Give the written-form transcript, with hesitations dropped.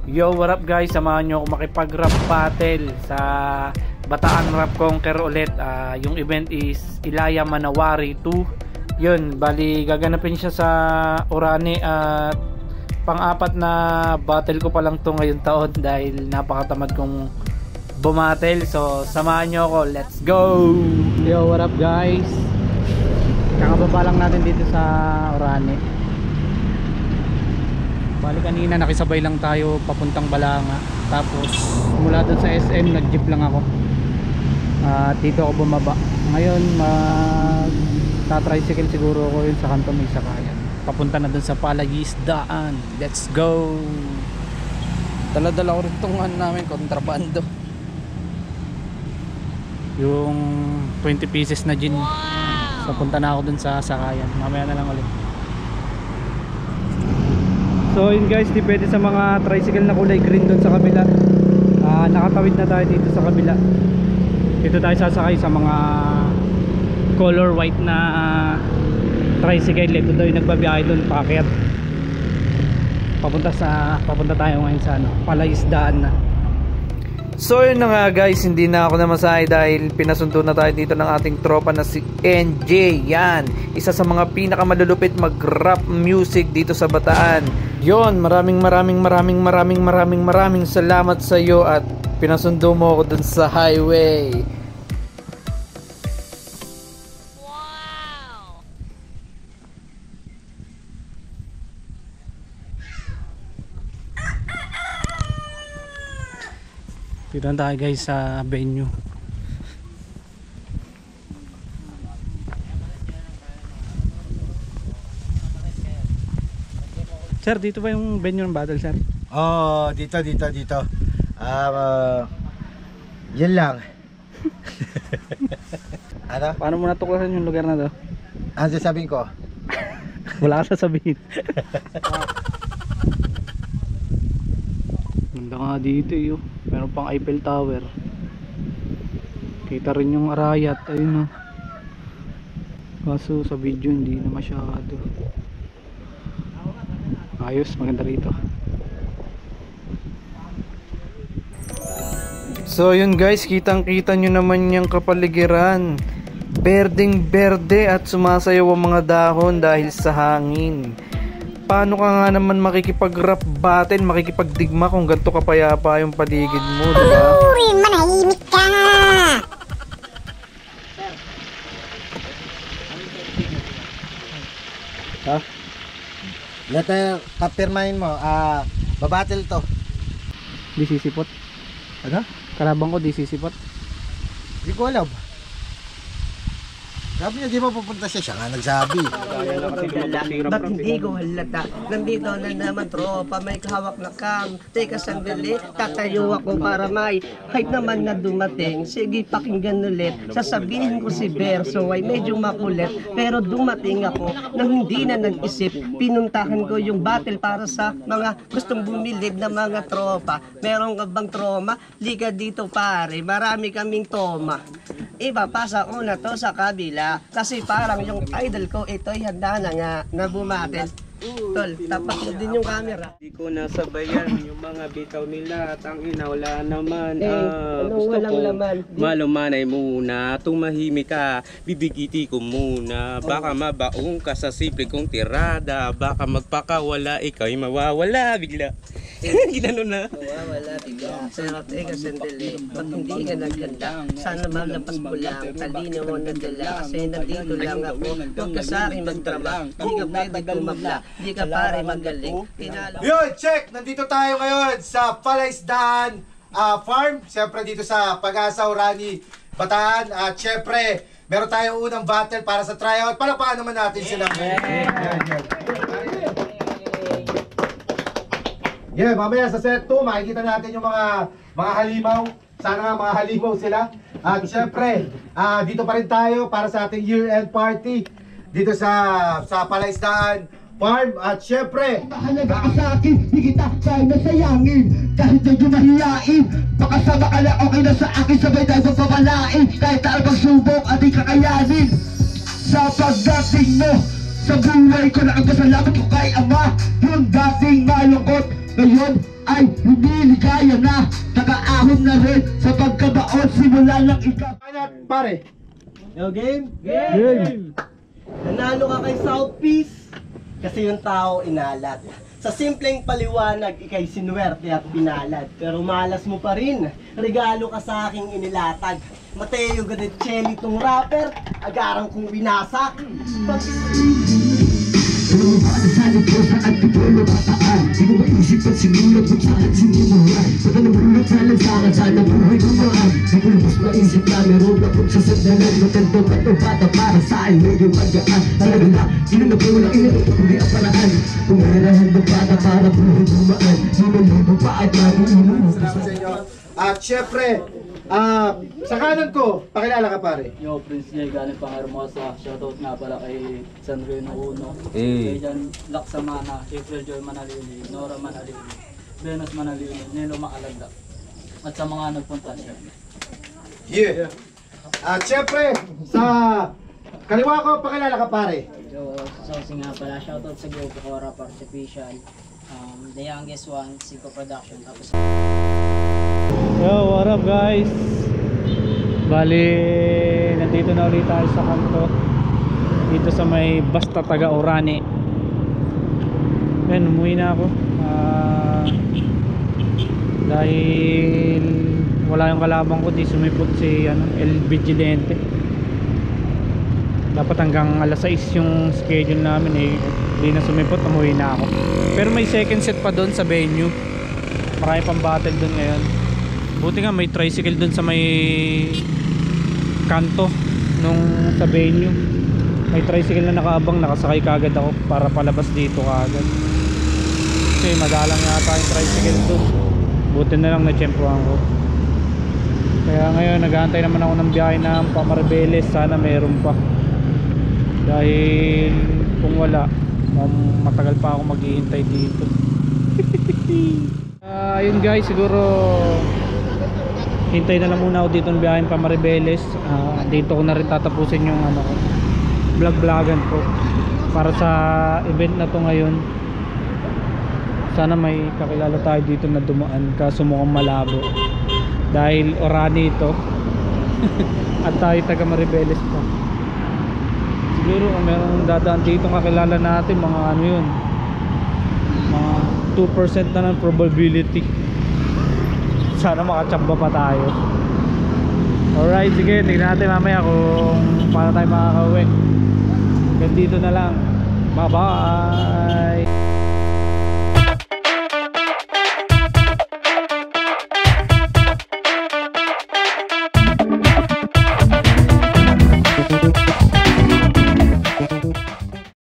Yo, what up guys? Samahan nyo ako makipag-rap battle sa Bataan Rap Conquer ulit. Yung event is Ilaya Manawari 2. Yun, bali gaganapin siya sa Orani at pang-apat na battle ko pa lang to ngayong taon dahil napakatamad kong bumatel. So, samahan nyo ako. Let's go! Yo, what up guys? Kakababa lang natin dito sa Orani. Bali kanina nakisabay lang tayo papuntang Balanga. Tapos mula doon sa SM nag-jeep lang ako. Dito ako bumaba. Ngayon mag-tricycle siguro ako yun sa kanto may sakayan. Papunta na doon sa Palaisdaan. Let's go! Dala-dala ko rin itong namin, kontrabando. Yung 20 pieces na gin. So punta na ako doon sa sakayan. Mamaya na lang ulit. So yun guys, di pwede sa mga tricycle na kulay green doon sa kabila. Nakatawid na tayo dito sa kabila. Dito tayo sasakay sa mga color white na tricycle. Ito daw yung nagbabiyahe doon, paakyat. Papunta tayo ngayon sa Palaisdaan na. So yun na nga guys, hindi na ako namasahe dahil pinasundo na tayo dito ng ating tropa na si NJ. Yan, isa sa mga pinakamalulupit mag-rap music dito sa Bataan. Yon, maraming salamat sa iyo at pinasundo mo ako dun sa highway. Dito na tayo guys sa venue. Sir, dito ba yung venue ng battle, sir? Oh, dito. Yan lang. Ano? Paano mo natuklasan yung lugar na to? Ano sasabihin ko? Wala ka sasabihin. Ganda nga dito yun. Meron pang Eiffel Tower. Kita rin yung Arayat. Ayun o. Kaso sa video hindi na masyado. Ayos, maganda rito. So yun guys, kitang kita nyo naman yung kapaligiran. Berdeng berde at sumasayaw ang mga dahon dahil sa hangin. Paano ka nga naman makikipag-rap battle, makikipagdigma kung ganito kapayapa yung paligid mo, diba? Uy, manahimik ka! Ha? Letter, kapirmahin mo, babattle to. Di sisipot. Ano? Kalabang ko di sisipot. Hindi ko alam. Sabi niya di mo pupunta siya nga nagsabi. Ba't hindi ko halata? Nandito na naman tropa, may kahawak na cam. Teka sandali, tatayo ako para may height naman na dumating. Sige pakinggan ulit, sasabihin ko si Berso ay medyo makulit. Pero dumating ako nang hindi na nag-isip. Pinuntahan ko yung battle para sa mga gustong bumilib na mga tropa. Meron ka bang trauma? Liga dito pare, marami kaming toma. Ipapasa ko na to sa kabila. Kasi parang yung idol ko, ito'y handa na nga na bumatel. Tol, tapat mo din yung camera. Di ko nasabayan yung mga bitaw nila at ang ina wala naman. Anong walang laman? Malumanay muna, tumahimik ka, bibigiti ko muna. Baka mabaong ka sa simple kong tirada. Baka magpakawala, ikaw'y mawawala bigla. Ginano na. Mawawala bigla. Pero teka sandali, pag hindi ka nagkanda, sana malapas ko lang. Talino mo nadala, kasi nandito lang ako. Huwag ka sa akin magdrama, di ka pwede kumabla. Di ka pare magaling. Yun, check! Nandito tayo ngayon sa Palaisdaan Farm. Siyempre dito sa Pag-asa, Orani, Bataan. At siyempre, meron tayong unang battle para sa tryout. Palakpakan naman natin sila. Yeah, mamaya sa set 2, makikita natin yung mga halimaw. Sana nga mga halimaw sila. At siyempre, dito pa rin tayo para sa ating year-end party. Dito sa Palaisdaan Farm. At syempre, mahalaga ka sa akin, di kita kaya nasayangin. Kahit medyo mahiyain, makasama ka lang okay na sa akin. Sabay tayo magpapalain, kahit tayo magsubok at di kakayanin. Sa pagdating mo, sa buhay ko na ang pasalamat ko kay Ama. Yung dating malungkot, ngayon ay hindi ligaya na, nakaahon na rin sa pagkabaon simula ng ikaw. Pare. Yo, game? Game! Nanalo ka kay Southpeace kasi yung tao inalat. Sa simpleng paliwanag, ikay sinuwerte at binalad. Pero malas mo pa rin, regalo ka sa aking inilatag. Mateo Gadecelli tong rapper, agarang kong winasak. Lumabas sa likod sa antipolo bataan. Di ko maisip at sinulat kung saan sinimulan. Pagka namulot sa lansangan, sana buhay gumaan. Di ko lubos maisip na meron akong sasandalan. Matandang matubata para sa akin medyo magaan. Talaga na, ginagawa inato kundi ang paraan. Pumirahan ng bata para buhay gumaan. Libo pa at mariinom. Salamat sa inyo. At syempre, sa kanan ko, pakilala ka pare. Yo, Prince Jay, galing pang Hermosa. Shoutout nga pala kay San Reno Uno. Kay dyan, Laksamana, April Joy Manalili, Nora Manalili, Venus Manalili, Nelo Makalagda. At sa mga nagpunta siya. Yeah. At syempre, sa kaliwa ko, pakilala ka pare. So, nga pala, shoutout sa group ko, Rap Artificial. The youngest one, Sico Production. Tapos Yo, what up guys? Bali, nandito na ulit tayo sa kanto. Dito sa may Basta Taga Orani. Yan, umuwi na ako. Dahil wala yung kalabang ko, di sumipot si El Vigilante. Dapat hanggang alas 6 yung schedule namin eh. Di na sumipot, umuwi na ako. Pero may second set pa doon sa venue. Marami pang battle doon ngayon. Buti nga may tricycle doon sa may kanto nung sa venue. May tricycle na nakaabang, nakasakay kagad ako para palabas dito kagad. Kasi madalang yata yung tricycle doon. Buti na lang na-tsempuhan ko. Kaya ngayon naghahantay naman ako ng biyahe ng Pamarbeles. Sana meron pa. Dahil kung wala, matagal pa ako maghihintay dito. Yun guys, siguro hintay na lang muna ako dito ng biyahe pa Maribeles. Dito ko na rin tatapusin yung vlog-vlogan ko para sa event na to ngayon. Sana may kakilala tayo dito na dumaan, kaso mukhang malabo dahil Orani ito at tayo taga Maribeles pa. Siguro kung merong dadaan dito kakilala natin, mga yun, mga 2% na ng probability. Sana makachamba pa tayo. Alright, sige, tignan natin mamaya kung paano tayo makakauwi. Ganito na lang. Bye bye.